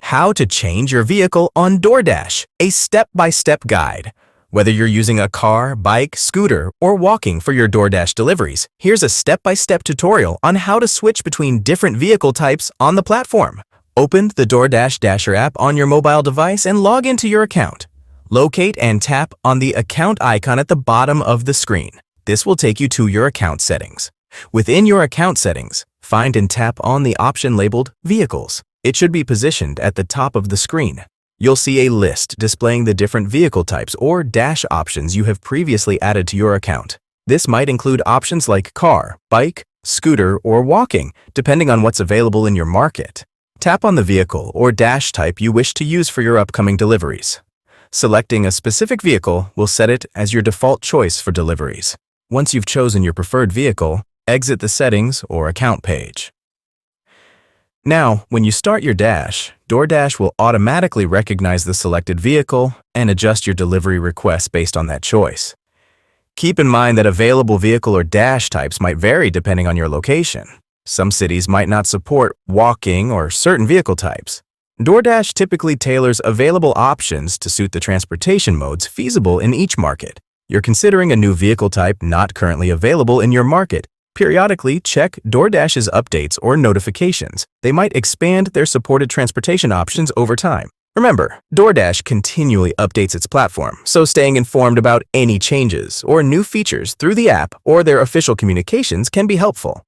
How to change your vehicle on DoorDash, a step-by-step guide. Whether you're using a car, bike, scooter, or walking for your DoorDash deliveries, here's a step-by-step tutorial on how to switch between different vehicle types on the platform. Open the DoorDash Dasher app on your mobile device and log into your account. Locate and tap on the account icon at the bottom of the screen. This will take you to your account settings. Within your account settings, find and tap on the option labeled Vehicles. It should be positioned at the top of the screen. You'll see a list displaying the different vehicle types or dash options you have previously added to your account. This might include options like car, bike, scooter, or walking, depending on what's available in your market. Tap on the vehicle or dash type you wish to use for your upcoming deliveries. Selecting a specific vehicle will set it as your default choice for deliveries. Once you've chosen your preferred vehicle, exit the settings or account page. Now, when you start your dash, DoorDash will automatically recognize the selected vehicle and adjust your delivery request based on that choice. Keep in mind that available vehicle or dash types might vary depending on your location. Some cities might not support walking or certain vehicle types. DoorDash typically tailors available options to suit the transportation modes feasible in each market. You're considering a new vehicle type not currently available in your market. Periodically, check DoorDash's updates or notifications. They might expand their supported transportation options over time. Remember, DoorDash continually updates its platform, so staying informed about any changes or new features through the app or their official communications can be helpful.